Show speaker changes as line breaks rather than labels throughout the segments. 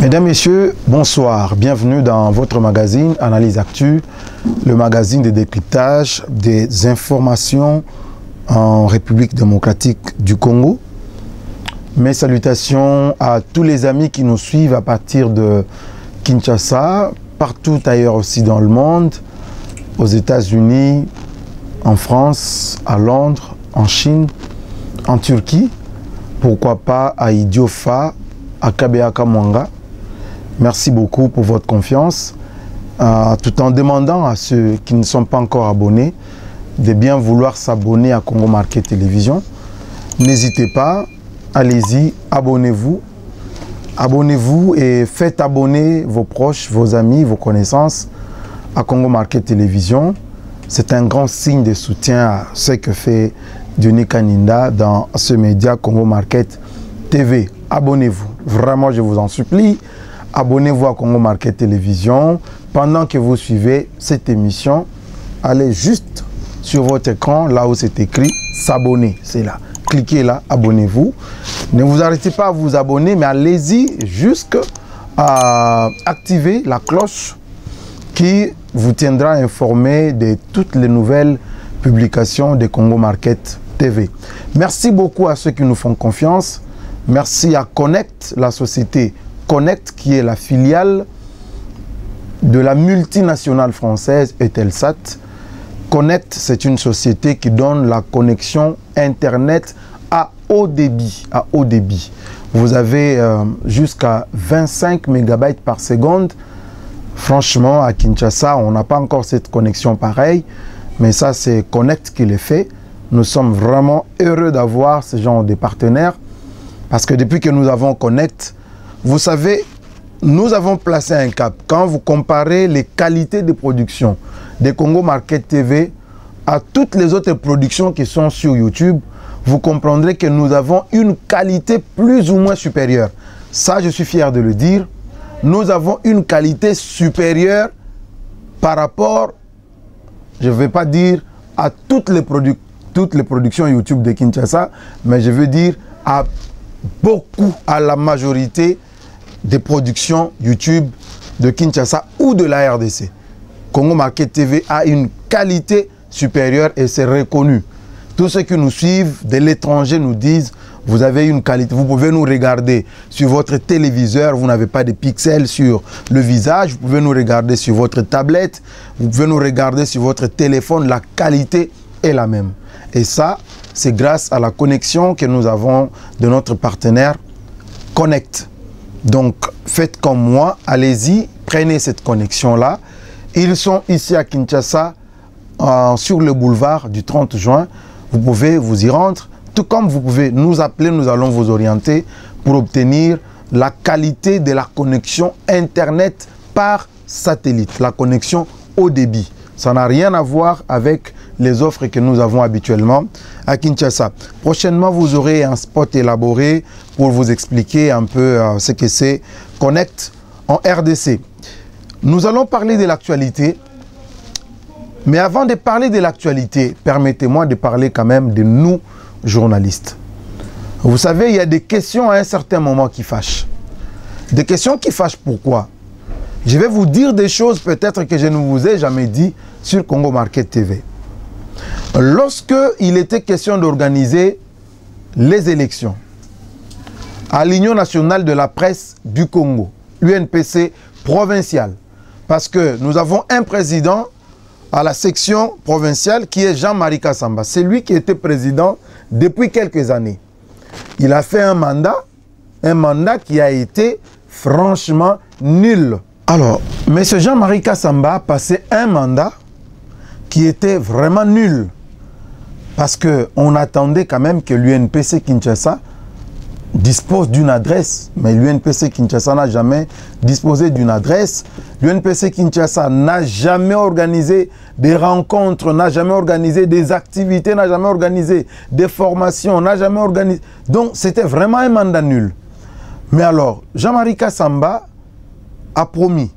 Mesdames, Messieurs, bonsoir. Bienvenue dans votre magazine Analyse Actu, le magazine de décryptage des informations en République démocratique du Congo. Mes salutations à tous les amis qui nous suivent à partir de Kinshasa, partout ailleurs aussi dans le monde, aux États-Unis, en France, à Londres, en Chine, en Turquie, pourquoi pas à Idiofa, à Kabeaka Mwanga. Merci beaucoup pour votre confiance, tout en demandant à ceux qui ne sont pas encore abonnés de bien vouloir s'abonner à Congo Market Télévision. N'hésitez pas, allez-y, abonnez-vous. Abonnez-vous et faites abonner vos proches, vos amis, vos connaissances à Congo Market Télévision. C'est un grand signe de soutien à ce que fait Denis Kaninda dans ce média Congo Market TV. Abonnez-vous, vraiment je vous en supplie. Abonnez-vous à Congo Market Télévision. Pendant que vous suivez cette émission, allez juste sur votre écran, là où c'est écrit s'abonner. C'est là. Cliquez là, abonnez-vous. Ne vous arrêtez pas à vous abonner, mais allez-y jusqu'à activer la cloche qui vous tiendra informé de toutes les nouvelles publications de Congo Market TV. Merci beaucoup à ceux qui nous font confiance. Merci à Connect, la société Connect, qui est la filiale de la multinationale française Eutelsat. Connect, c'est une société qui donne la connexion Internet à haut débit. Vous avez jusqu'à 25 MB par seconde. Franchement, à Kinshasa, on n'a pas encore cette connexion pareille, mais ça, c'est Connect qui le fait. Nous sommes vraiment heureux d'avoir ce genre de partenaires, parce que depuis que nous avons Connect, vous savez, nous avons placé un cap. Quand vous comparez les qualités de production de Congo Market TV à toutes les autres productions qui sont sur YouTube, vous comprendrez que nous avons une qualité plus ou moins supérieure. Ça, je suis fier de le dire. Nous avons une qualité supérieure par rapport, je ne vais pas dire à toutes les productions YouTube de Kinshasa, mais je veux dire à beaucoup, à la majorité des productions YouTube de Kinshasa ou de la RDC. Congo Market TV a une qualité supérieure et c'est reconnu. Tous ceux qui nous suivent de l'étranger nous disent: vous avez une qualité, vous pouvez nous regarder sur votre téléviseur, vous n'avez pas de pixels sur le visage, vous pouvez nous regarder sur votre tablette, vous pouvez nous regarder sur votre téléphone, la qualité est la même. Et ça, c'est grâce à la connexion que nous avons de notre partenaire Connect. Donc, faites comme moi, allez-y, prenez cette connexion-là. Ils sont ici à Kinshasa, sur le boulevard du 30 juin. Vous pouvez vous y rendre, tout comme vous pouvez nous appeler, nous allons vous orienter pour obtenir la qualité de la connexion Internet par satellite, la connexion haut débit. Ça n'a rien à voir avec les offres que nous avons habituellement à Kinshasa. Prochainement, vous aurez un spot élaboré pour vous expliquer un peu ce que c'est Connect en RDC. Nous allons parler de l'actualité. Mais avant de parler de l'actualité, permettez-moi de parler quand même de nous, journalistes. Vous savez, il y a des questions à un certain moment qui fâchent. Des questions qui fâchent pourquoi? Je vais vous dire des choses peut-être que je ne vous ai jamais dit sur Congo Market TV. Lorsque il était question d'organiser les élections à l'Union nationale de la presse du Congo, UNPC provinciale, parce que nous avons un président à la section provinciale qui est Jean-Marie Kassamba. C'est lui qui était président depuis quelques années. Il a fait un mandat qui a été franchement nul. Alors, M. Jean-Marie Kassamba a passé un mandat qui était vraiment nul. Parce qu'on attendait quand même que l'UNPC Kinshasa dispose d'une adresse. Mais l'UNPC Kinshasa n'a jamais disposé d'une adresse. L'UNPC Kinshasa n'a jamais organisé des rencontres, n'a jamais organisé des activités, n'a jamais organisé des formations, n'a jamais organisé... Donc, c'était vraiment un mandat nul. Mais alors, Jean-Marie Kassamba a promis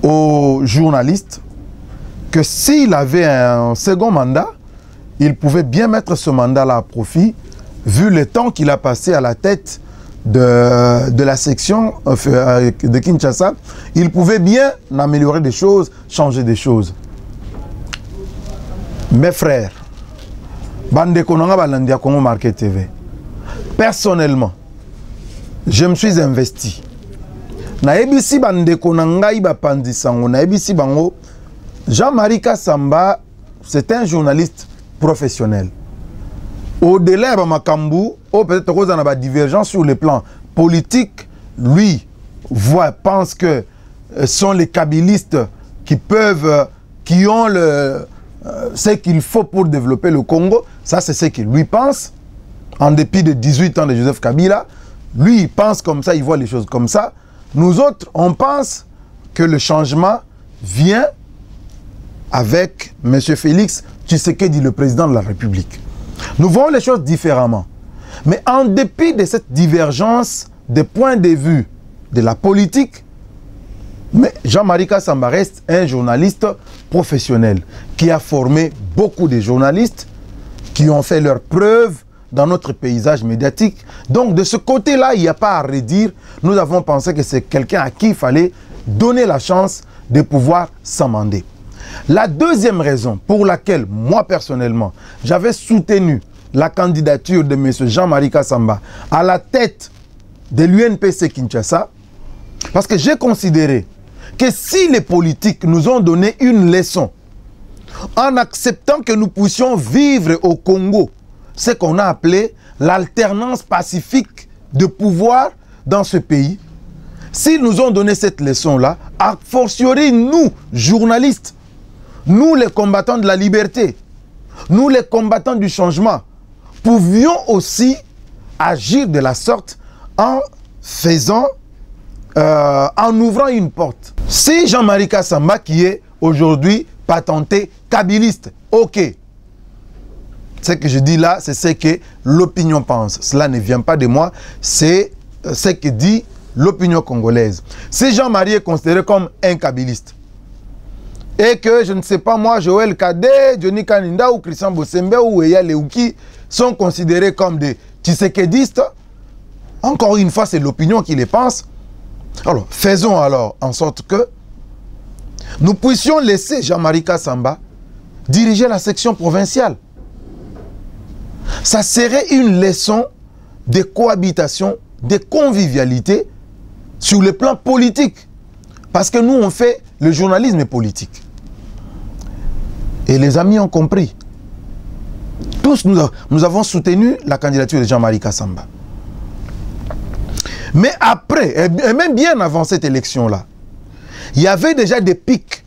aux journalistes que s'il avait un second mandat, il pouvait bien mettre ce mandat-là à profit, vu le temps qu'il a passé à la tête de la section de Kinshasa, il pouvait bien améliorer des choses, changer des choses. Mes frères, Bande Konanga Balandia Congo Market TV, personnellement, je me suis investi. Na ebisi Bande Konanga Iba Pandisango, na ebisi Bango, Jean-Marie Kassamba, c'est un journaliste professionnel. Au-delà de Makambu, peut-être qu'on a une divergence sur le plan politique, lui pense que sont les kabylistes qui peuvent, qui ont ce qu'il faut pour développer le Congo. Ça, c'est ce qu'il lui pense. En dépit de 18 ans de Joseph Kabila, lui, il pense comme ça, il voit les choses comme ça. Nous autres, on pense que le changement vient avec M. Félix Tshisekedi, le président de la République. Nous voyons les choses différemment. Mais en dépit de cette divergence des points de vue de la politique, Jean-Marie Kassamba reste un journaliste professionnel qui a formé beaucoup de journalistes qui ont fait leurs preuves dans notre paysage médiatique. Donc de ce côté-là, il n'y a pas à redire. Nous avons pensé que c'est quelqu'un à qui il fallait donner la chance de pouvoir s'amender. La deuxième raison pour laquelle, moi personnellement, j'avais soutenu la candidature de M. Jean-Marie Kassamba à la tête de l'UNPC Kinshasa, parce que j'ai considéré que si les politiques nous ont donné une leçon en acceptant que nous puissions vivre au Congo ce qu'on a appelé l'alternance pacifique de pouvoir dans ce pays, s'ils nous ont donné cette leçon-là, a fortiori nous, journalistes, nous les combattants de la liberté, nous les combattants du changement, pouvions aussi agir de la sorte en faisant, en ouvrant une porte. Si Jean-Marie Kassamba, qui est aujourd'hui patenté kabiliste, ok. Ce que je dis là, c'est ce que l'opinion pense. Cela ne vient pas de moi, c'est ce que dit l'opinion congolaise. Si Jean-Marie est considéré comme un kabiliste, et que, je ne sais pas moi, Joël Kadé, Johnny Kaninda ou Christian Bossembe ou Eya Leuki sont considérés comme des tshisekedistes, encore une fois, c'est l'opinion qui les pense. Alors, faisons alors en sorte que nous puissions laisser Jean-Marie Kassamba diriger la section provinciale. Ça serait une leçon de cohabitation, de convivialité sur le plan politique. Parce que nous, on fait le journalisme politique. Et les amis ont compris. Tous, nous avons soutenu la candidature de Jean-Marie Kassamba. Mais après, et même bien avant cette élection-là, il y avait déjà des pics.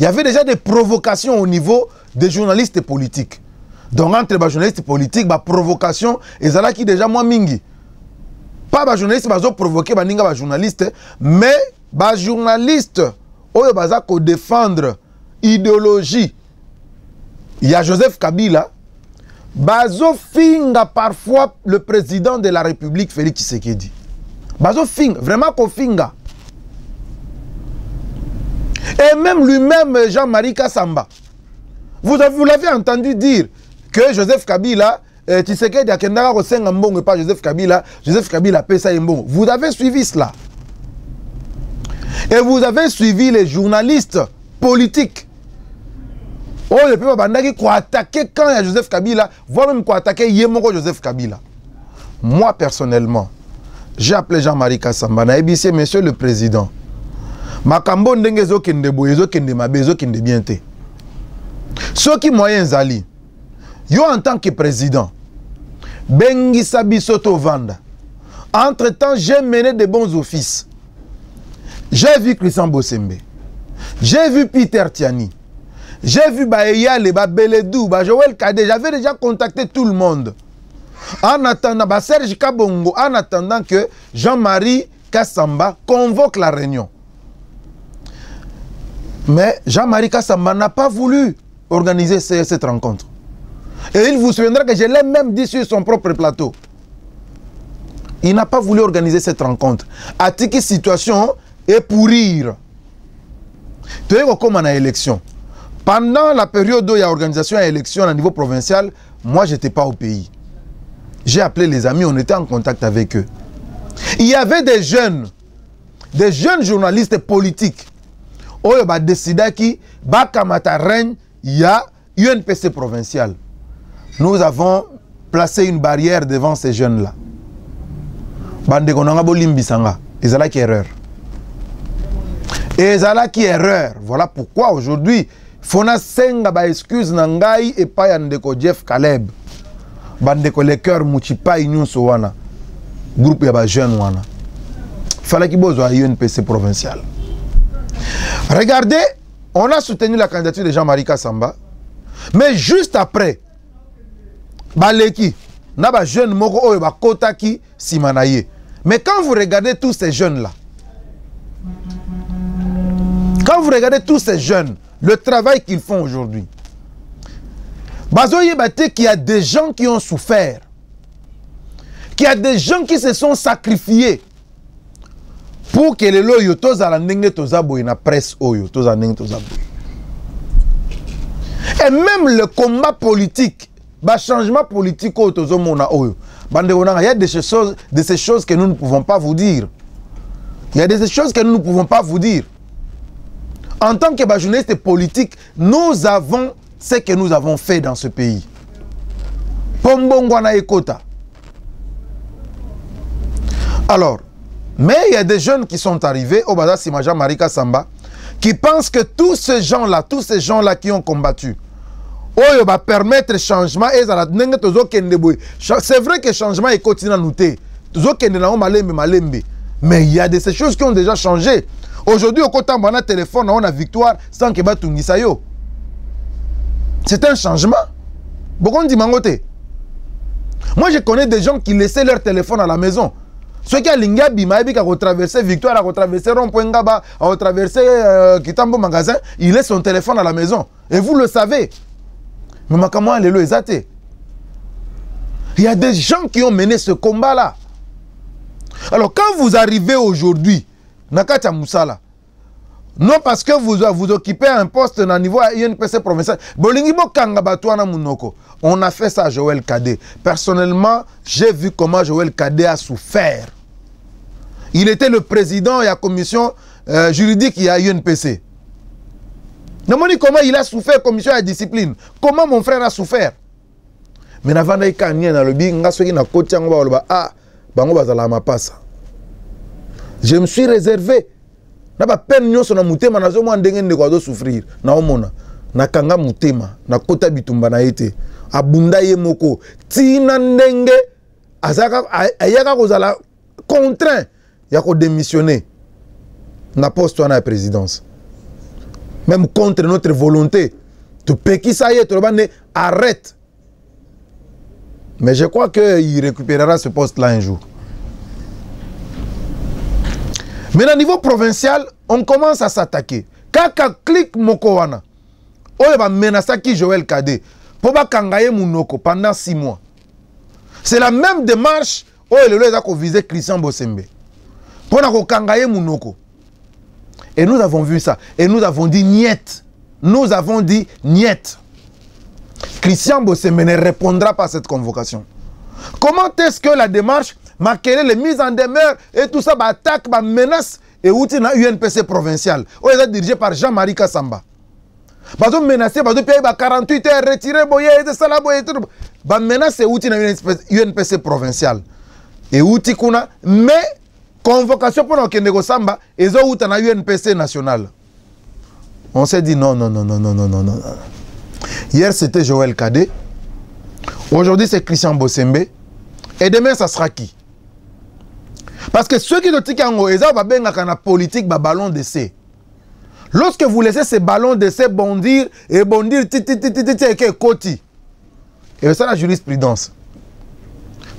Il y avait déjà des provocations au niveau des journalistes politiques. Donc, entre les journalistes politiques, la provocation, et ça là qui déjà moins mingi. Pas les journalistes qui ont provoqué les journalistes, mais les journalistes qui ont défendre l'idéologie. Il y a Joseph Kabila, bazo finga parfois le président de la République, Félix Tshisekedi. Bazo finga, vraiment qu'on finga. Et même lui-même, Jean-Marie Kassamba. Vous l'avez entendu dire que Joseph Kabila, Tshisekedi a kendaka ko senga mbongo pas Joseph Kabila pesa mbongo. Vous avez suivi cela. Et vous avez suivi les journalistes politiques. Oh, le peuple bandaki ko attaquer quand il y a Joseph Kabila, voire même ko attaquer Yemoko Joseph Kabila. Moi personnellement, j'ai appelé Jean-Marie Kassamba na ebisi monsieur le président. Makambo ndenge zo kende boye zo kende mabe zo kende bien te. Ce qui moyen zali. Yo en tant que président, Bengisa Bisoto Vanda. Entre-temps, j'ai mené de bons offices. J'ai vu Christian Bossembe. J'ai vu Peter Tiani. J'ai vu Baeya Leba Beledou, Joël Kadé. J'avais déjà contacté tout le monde. En attendant, Serge Kabongo, en attendant que Jean-Marie Kassamba convoque la réunion. Mais Jean-Marie Kassamba n'a pas voulu organiser cette rencontre. Et il vous souviendra que je l'ai même dit sur son propre plateau. Il n'a pas voulu organiser cette rencontre. À quelle situation est pourrir. Tu es comme en élection. Pendant la période où il y a organisation et élection à niveau provincial, moi, je n'étais pas au pays. J'ai appelé les amis, on était en contact avec eux. Il y avait des jeunes journalistes politiques. Oyo ba décida ki ba kamata règne ya UNPC provincial. Nous avons placé une barrière devant ces jeunes-là. Bande konanga bolimbisanga, ezala ki erreur. Ezala ki erreur. Voilà pourquoi aujourd'hui fona senga ba excuse nangai et pa yandeko Jeff Caleb. Bande ko le cœur muchipa inyuso wana. Groupe ya ba jeune wana. Fallait qu'il bosse à UNPC provincial. Regardez, on a soutenu la candidature de Jean-Marie Kassamba, mais juste après, Baleki, Naba jeune moko oyo ba kotaki simanaye. Mais quand vous regardez tous ces jeunes-là, le travail qu'ils font aujourd'hui, Bazoye Bate, qu'il y a des gens qui ont souffert, qu'il y a des gens qui se sont sacrifiés pour que les loyaux toza la ndenge toza boy na presse oyo toza ndenge toza boy. Et même le combat politique, le changement politique oyo tozo mona oyo. Bande onanga, il y a de ces choses que nous ne pouvons pas vous dire. Il y a des choses que nous ne pouvons pas vous dire. En tant que journaliste politique, nous avons ce que nous avons fait dans ce pays. Pombongwana ekota. Alors, mais il y a des jeunes qui sont arrivés au Baza Simaja Marika Samba qui pensent que tous ces gens-là qui ont combattu, oyo va permettre changement et c'est vrai que le changement est continu à noter. Mais il y a de ces choses qui ont déjà changé. Aujourd'hui, au côté on a téléphone, on a victoire sans que batungisa yo. C'est un changement. Beaucoup dit mangote. Moi, je connais des gens qui laissaient leur téléphone à la maison. Ceux qui ont l'Ingabi, qui ont traversé Victoire, qui ont traversé Rond-Point-Ngaba, qui ont traversé Kitambo Magasin, il laisse son téléphone à la maison. Et vous le savez. Mais comment il est. Il y a des gens qui ont mené ce combat-là. Alors, quand vous arrivez aujourd'hui, Nakacha Moussala, non parce que vous occupez un poste au niveau INPC provincial, on a fait ça à Joël Kadé. Personnellement, j'ai vu comment Joël Kadé a souffert. Il était le président de la commission juridique à UNPC. Comment il a souffert, la commission de discipline. Comment mon frère a souffert. Mais avant de je me suis réservé. Na ba peine nyonso na mutema na zo mwa ndenge ndeko azo souffrir na omona na kanga mutema na kota bitumba na ete abunda ye moko tina ndenge azaka ayaka kozala contraint ya ko démissionner na poste na présidence même contre notre volonté to peki ça y est to bande arrête. Mais je crois que il récupérera ce poste là un jour. Mais au niveau provincial, on commence à s'attaquer. Kaka clique Mokowana. On va menacer qui Joël Kadé. Pour pas kangaye Mounoko pendant 6 mois. C'est la même démarche où il a visé Christian Bosembe. Pour pas kangaye Mounoko. Et nous avons vu ça. Et nous avons dit niet. Nous avons dit niet. Christian Bosembe ne répondra pas à cette convocation. Comment est-ce que la démarche Makele, les mises en demeure et tout ça, attaque, menace et outil na UNPC provincial. On est dirigé par Jean-Marie Kassamba. Ils ont menacé, ils ont 48 heures, retiré, menace et outil na UNPC provincial. Et outil kuna, mais convocation pour Kendego Samba, ils ont outil na UNPC national. On s'est dit non. Hier c'était Joël Kadé. Aujourd'hui c'est Christian Bosembe. Et demain ça sera qui? Parce que ceux qui ont dit que la politique, c'est ballon d'essai. Lorsque vous laissez ces ballons d'essai bondir, et c'est ça la jurisprudence.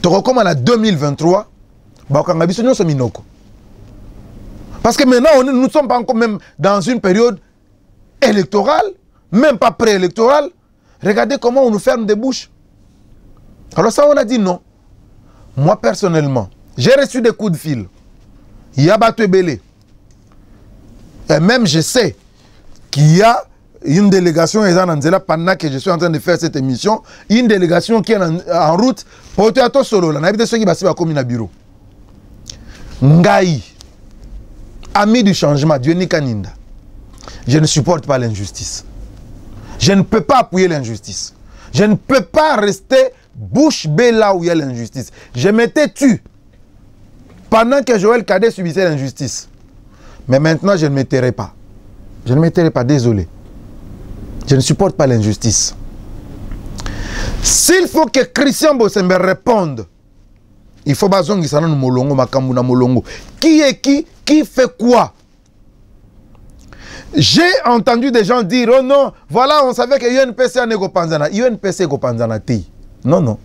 Comme en 2023, parce que maintenant, nous ne sommes pas encore même dans une période électorale, même pas préélectorale. Regardez comment on nous ferme des bouches. Alors ça, on a dit non. Moi, personnellement, j'ai reçu des coups de fil. Yabatou Ebele. Et même je sais qu'il y a une délégation pendant que je suis en train de faire cette émission, une délégation qui est en route pour Théâtre Solo. On a ceux qui passent comme un bureau. Ngai, ami du changement, Dieu ni kaninda. Je ne supporte pas l'injustice. Je ne peux pas appuyer l'injustice. Je ne peux pas rester bouche bée là où il y a l'injustice. Je m'étais tué pendant que Joël Cadet subissait l'injustice. Mais maintenant, je ne me tairai pas. Je ne me tairai pas, désolé. Je ne supporte pas l'injustice. S'il faut que Christian Bossembe réponde, il faut bazongi sana no molongo makambu na molongo. Qui est qui fait quoi? J'ai entendu des gens dire, oh non, voilà, on savait que UNPC n'est pas panzana. UNPC n'est panzana ti. Non, non.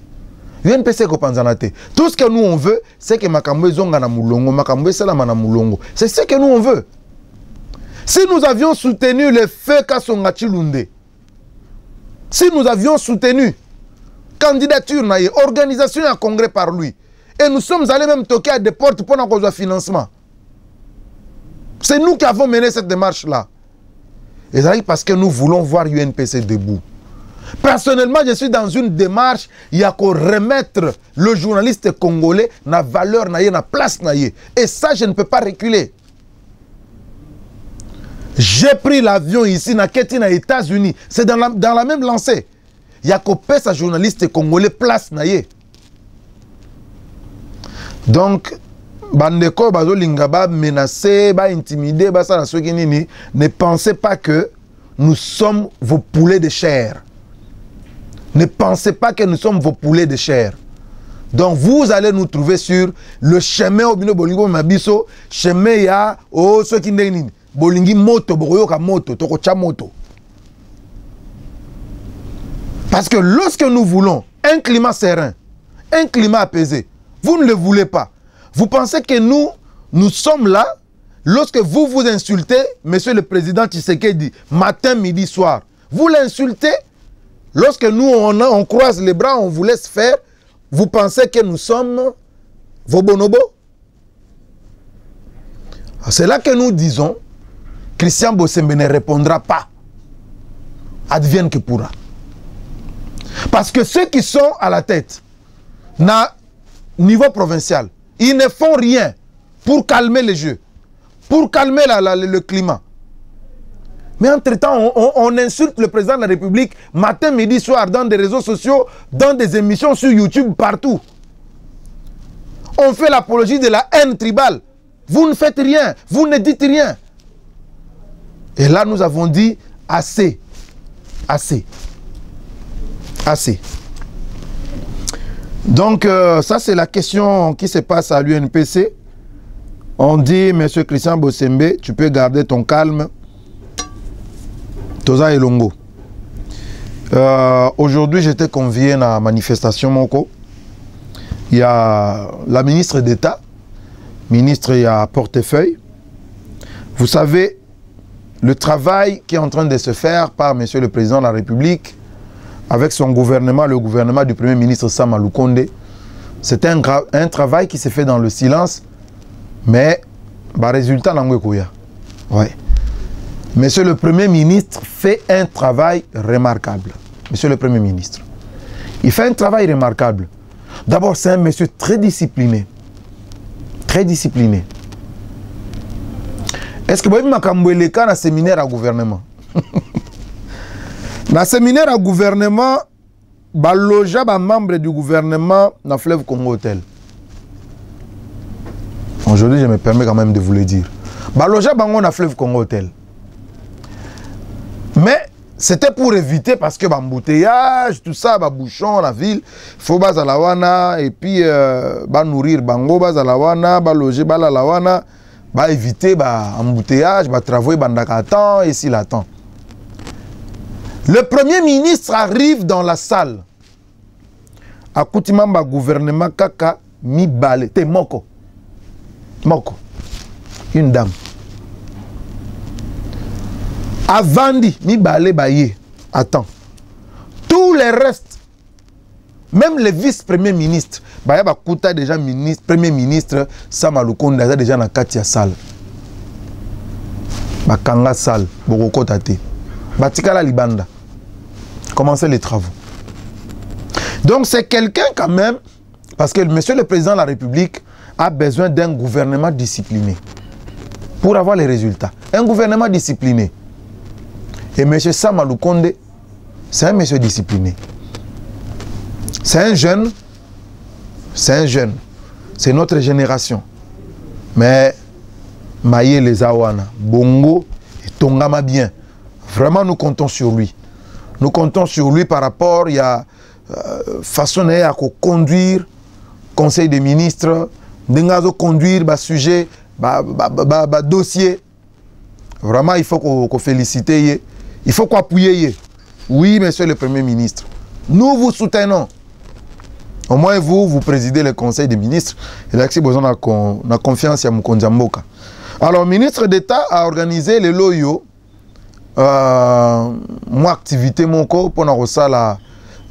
UNPC n'est panzana ti. Tout ce que nous on veut, c'est que makambu zonga na mulongo, makambu salama na mulongo. C'est ce que nous on veut. Si nous avions soutenu le feu Kasonga Chilunde, si nous avions soutenu candidature, organisation à congrès par lui, et nous sommes allés même toquer à des portes pour un financement. C'est nous qui avons mené cette démarche-là. Et ça parce que nous voulons voir UNPC debout. Personnellement, je suis dans une démarche, il y a qu'à remettre le journaliste congolais na valeur, na place. Et ça, je ne peux pas reculer. J'ai pris l'avion ici, na Keti, na États-Unis. C'est dans la même lancée. Il y a qu'à payer un journaliste congolais place. Donc, Bandeko, Bazo Lingaba, menacé, intimidé, ne pensez pas que nous sommes vos poulets de chair. Ne pensez pas que nous sommes vos poulets de chair. Donc, vous allez nous trouver sur le chemin au Bino Bolingo Mabiso, chemin ya, oh, ceux qui n'ont Bolingi moto, Boroyoka moto, Tokocha moto. Parce que lorsque nous voulons un climat serein, un climat apaisé, vous ne le voulez pas. Vous pensez que nous sommes là, lorsque vous vous insultez, monsieur le président Tshisekedi, matin, midi, soir. Vous l'insultez, lorsque nous, on croise les bras, on vous laisse faire, vous pensez que nous sommes vos bonobos? C'est là que nous disons, Christian Bossembe ne répondra pas. Advienne que pourra. Parce que ceux qui sont à la tête, niveau provincial, ils ne font rien pour calmer les jeux, pour calmer le climat. Mais entre-temps, on insulte le président de la République matin, midi, soir, dans des réseaux sociaux, dans des émissions sur YouTube, partout. On fait l'apologie de la haine tribale. Vous ne faites rien, vous ne dites rien. Et là, nous avons dit assez, assez, assez. Donc, ça, c'est la question qui se passe à l'UNPC. On dit, monsieur Christian Bossembe, tu peux garder ton calme. Toza Elongo. Aujourd'hui, j'étais convié à la manifestation Moko. Il y a la ministre d'État, ministre il y a portefeuille. Vous savez, le travail qui est en train de se faire par monsieur le président de la République, avec son gouvernement, le gouvernement du premier ministre Sama Lukonde, c'est un travail qui s'est fait dans le silence, mais bah, résultat, ouais. Monsieur le Premier ministre fait un travail remarquable. Monsieur le Premier ministre. Il fait un travail remarquable. D'abord, c'est un monsieur très discipliné. Très discipliné. Est-ce que vous avez vu un séminaire à gouvernement? Dans le séminaire à gouvernement, baloja ba membre du gouvernement dans Fleuve Congo Hotel. Aujourd'hui, je me permets quand même de vous le dire. Baloja bango na Fleuve Congo Hotel. Mais c'était pour éviter, parce que embouteillage, tout ça, bouchon, la ville, il faut bazalawana, et puis nourrir bango, bazalawana, loger balalawana, éviter embouteillage, travailler bandaka temps, et si l'attend. Le Premier ministre arrive dans la salle. À Koutimamba gouvernement kaka mi balé. T'es moko. Moko. Une dame. Avandi mi balé baye. Attends. Tous les restes, même les vice-premiers ministres, baya bakuta déjà ministre, premier ministre Sama Lukonde déjà na kati ya salle. Bakanga salle, bokoko tate. Batikala libanda. Commencer les travaux. Donc c'est quelqu'un quand même, parce que monsieur le président de la République, a besoin d'un gouvernement discipliné pour avoir les résultats. Un gouvernement discipliné. Et M. Sama Lukonde, c'est un monsieur discipliné. C'est un jeune. C'est notre génération. Mais Maïe les Awana, Bongo et Tongama bien. Vraiment, nous comptons sur lui. Nous comptons sur lui par rapport, il y a façon à conduire conseil des ministres, de conduire le sujet, le dossier. Vraiment, il faut qu'on félicite. Il faut qu'on appuie. Oui, monsieur le Premier ministre. Nous vous soutenons. Au moins, vous présidez le conseil des ministres. Et là, c'est besoin de confiance à Mukondjamboka. Alors, le ministre d'État a organisé le loyo. Moi, activité, mon co, pour nous la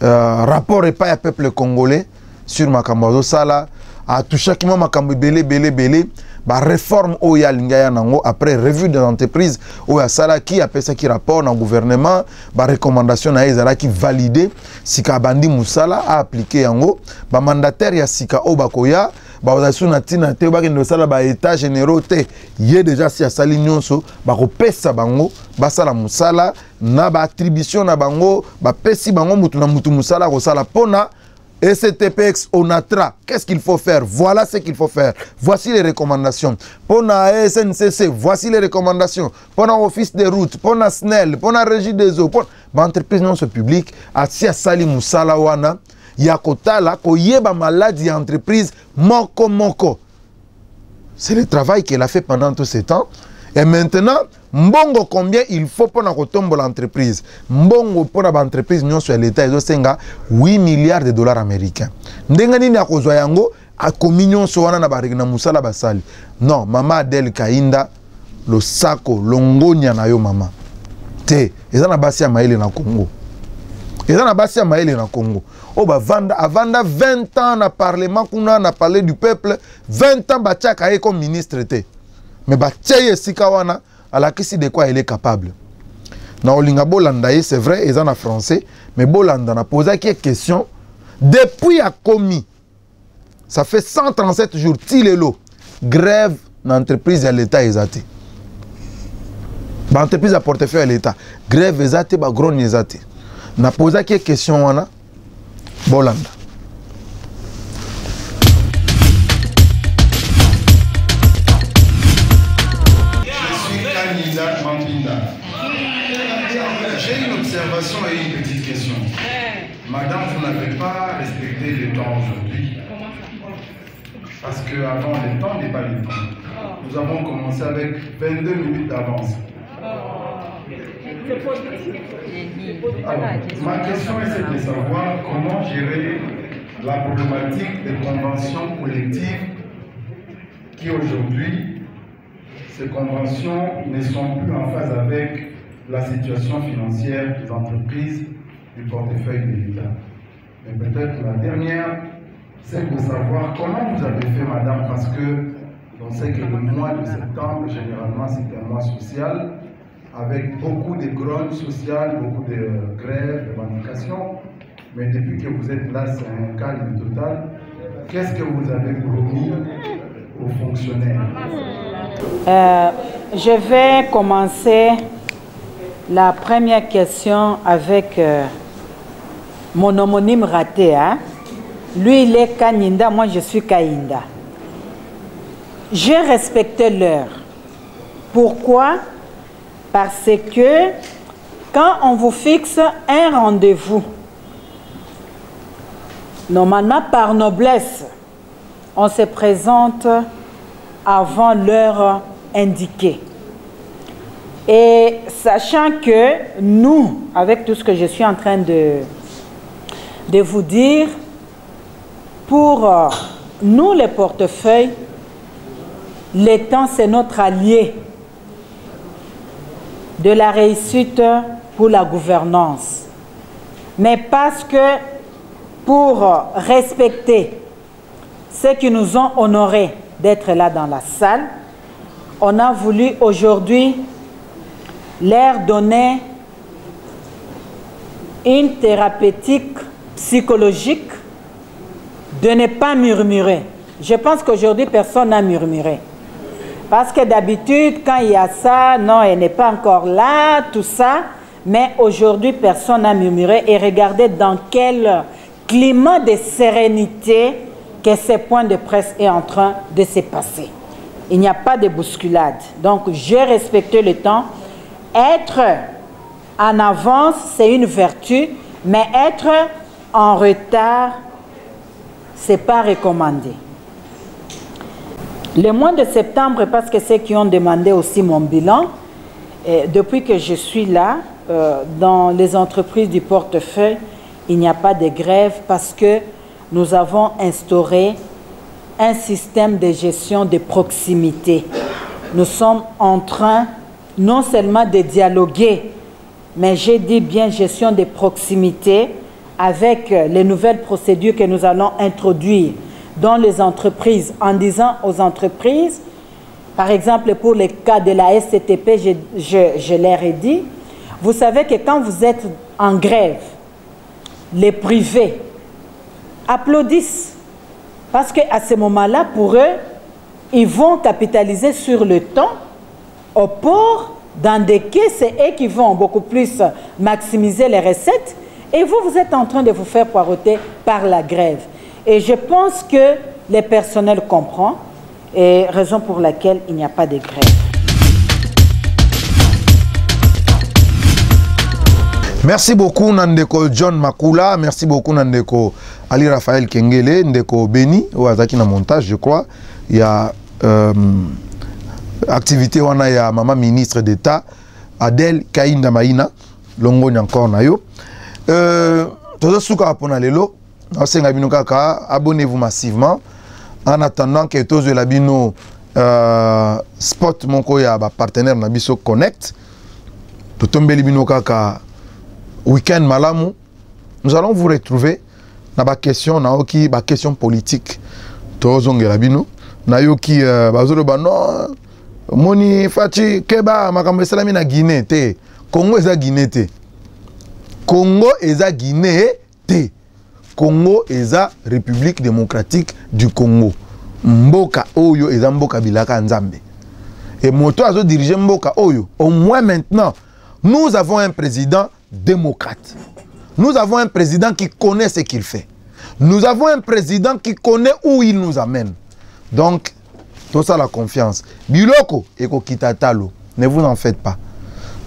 rapport et pas à peuple congolais sur Makambo Sala, a touché qui m'a Makambo belé. Bah, réforme au Yalingaya Nango, après revue des entreprises, au Yasala qui appelle ça qui rapport dans le gouvernement, bah, recommandation na Ezala qui validé, Sika Bandi Moussala a appliqué Yango, bah, mandataire ya Sika Obakoya, bah, Ozasu Natina Te, bah, Sala, bah, état généraux Te, yé déjà si à Sali Nyonso, bah, Opesa Bango, bah, Sala Moussala, na ba attribution na Bango, bah, Pesi Bango, Mutu Moussala, Rosala Pona, et STPX, ONATRA, qu'est-ce qu'il faut faire? Voilà ce qu'il faut faire. Voici les recommandations. Pour la SNCC, voici les recommandations. Pour l'Office des routes, pour la SNEL, pour la Régie des eaux, pour l'entreprise non publique, à Sali Moussala Wana, Yakota la, Koyeba maladie entreprise, Moko. C'est le travail qu'elle a fait pendant tous ces temps. Et maintenant, Mbongo combien il faut pour l'entreprise? Mbongo pour l'entreprise, nous sur l'État, ils ont 8 milliards de dollars américains. Ndengani na kozwa yango a communion so wana na barigna musala basali. Non, maman Adel Kainda, le sako, longonya na yo mama. Te, eza na basi ya maele na Congo. Eza na basi ya maele na Congo. Oh ba vanda avanda 20 ans na parlement kuna na parler du peuple, 20 ans ba tchaka comme ministre te. Mais Batcheye Sikawana, à la question de quoi elle est capable. Na Olinga Bolanda, c'est vrai, ils en a français, mais Bolanda a posé quelques questions. Depuis a commis, ça fait 137 jours, Tilelo, grève dans l'entreprise à l'État exaté. L'entreprise à portefeuille à l'État, grève exaté, gros exaté. Na posé quelques questions, Bolanda.
J'ai une observation et une petite question. Madame, vous n'avez pas respecté le temps aujourd'hui. Parce qu'avant, le temps n'est pas le temps. Nous avons commencé avec 22 minutes d'avance. Alors, ma question est de savoir comment gérer la problématique des conventions collectives qui aujourd'hui, ces conventions ne sont plus en phase avec la situation financière des entreprises du portefeuille de l'État. Mais peut-être la dernière, c'est de savoir comment vous avez fait, madame, parce que on sait que le mois de septembre, généralement, c'est un mois social, avec beaucoup de grogne sociale, beaucoup de grèves, de revendications. Mais depuis que vous êtes là, c'est un calme total. Qu'est-ce que vous avez promis aux fonctionnaires?
Je vais commencer la première question avec mon homonyme raté. Hein? Lui, il est Kaninda, moi je suis Kainda. J'ai respecté l'heure. Pourquoi? Parce que quand on vous fixe un rendez-vous, normalement par noblesse, on se présente avant l'heure indiquée. Et sachant que nous, avec tout ce que je suis en train de vous dire, pour nous les portefeuilles, le temps c'est notre allié de la réussite pour la gouvernance. Mais parce que pour respecter ceux qui nous ont honorés d'être là dans la salle, on a voulu aujourd'hui leur donner une thérapeutique psychologique de ne pas murmurer. Je pense qu'aujourd'hui, personne n'a murmuré. Parce que d'habitude, quand il y a ça, non, elle n'est pas encore là, tout ça. Mais aujourd'hui, personne n'a murmuré. Et regardez dans quel climat de sérénité que ce point de presse est en train de se passer. Il n'y a pas de bousculade. Donc, j'ai respecté le temps. Être en avance, c'est une vertu, mais être en retard, ce n'est pas recommandé. Le mois de septembre, parce que ceux qui ont demandé aussi mon bilan, depuis que je suis là, dans les entreprises du portefeuille, il n'y a pas de grève parce que nous avons instauré un système de gestion de proximité. Nous sommes en train non seulement de dialoguer, mais j'ai dit bien gestion de proximité avec les nouvelles procédures que nous allons introduire dans les entreprises, en disant aux entreprises, par exemple pour le cas de la SCTP, je leur ai dit, vous savez que quand vous êtes en grève, les privés applaudissent. Parce qu'à ce moment-là, pour eux, ils vont capitaliser sur le temps au port, dans des quais, c'est eux qui vont beaucoup plus maximiser les recettes. Et vous, vous êtes en train de vous faire poireauter par la grève. Et je pense que le personnel comprend, et raison pour laquelle il n'y a pas de grève.
Merci beaucoup Nandeko John Makula, merci beaucoup Nandeko Ali Raphaël Kengele, Ndeko Beni, ou Azaki na montage, je crois. Il y a activité wana ya maman ministre d'État Adèle Kainda Maïna, longo encore na yo. Todo suka pona lelo, asenga bino kaka, abonnez-vous massivement. En attendant que tous la bino spot monko ya ba partenaire na biso Connect. To tombeli bino kaka week-end malamu, nous allons vous retrouver dans la question, question politique. Tozonge labino, na yoki bazolo ba non, moni fachi keba makambo salami na Guinée te. Congo eza Guinée te. Congo eza Guinée te. Congo eza République démocratique du Congo. Mboka oyo eza mboka bilaka nzambe. Et moto azo diriger mboka oyo. Au moins maintenant, nous avons un président démocrate. Nous avons un président qui connaît ce qu'il fait. Nous avons un président qui connaît où il nous amène. Donc, tout ça la confiance. Biloko eko kitatalo. Ne vous en faites pas.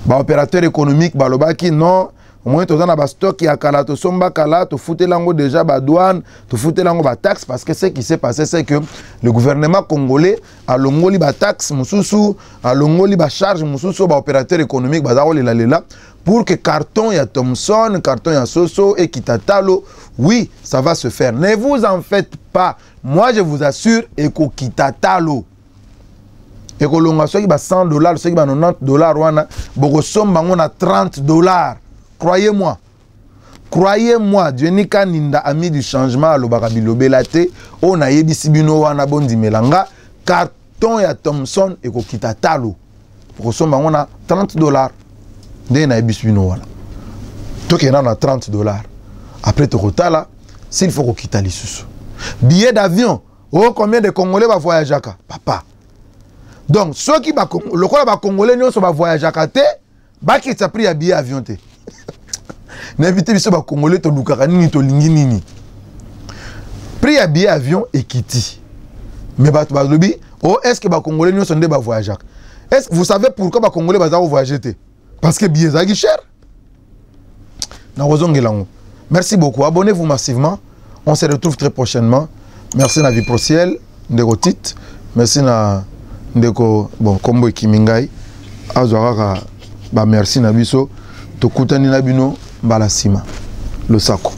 Ba opérateur économique balobaki non. Au moins, tu as un stock qui a kala, tu somba kala, tu foutais l'ango déjà ba douane, tu foutais l'ango ba taxe parce que ce qui s'est passé, c'est que le gouvernement congolais a l'ongoli ba taxe, mususu, a l'ongoli ba charge, mususu, ba opérateur économique, ba zaole la lela, pour que carton ya Thomson, carton ya Soso et Kitatalo, oui, ça va se faire. Ne vous en faites pas. Moi, je vous assure, eko Kitatalo. Eko longa soki ba $100, soki ba $90, wana, boko somba ngona $30. Croyez-moi, Dieu n'est qu'un ami du changement, le barabilobelate, on a yebisi bino wana bondi melanga, carton ya Thomson et ko Kitatalo. Pour somba on a $30. Dès na yebisi bino wana. Toi qui en a $30. Après to kotala, s'il faut ko Kitali susu. Billet d'avion, oh combien de Congolais va voyager à papa. Donc ceux qui va le quoi va Congolais non so va voyager à te, ba qui t'a pris à billet avion te. N'invitez biso ba Congolais to lukaka nini to lingi nini. Pris à billet avion et kiti. Mais ba lobi, oh est-ce que ba Congolais non sonde ba voyager? Est-ce que vous savez pourquoi ba Congolais ba voyager te? Parce que billet zagi cher. Na wozongelango. Merci beaucoup. Abonnez-vous massivement. On se retrouve très prochainement. Merci na vie pro ciel, ndeko tit. Merci na ndeko bon kombo kimingai. Azwaka ba merci na biso. Tokutani na bino balasima. Le sako.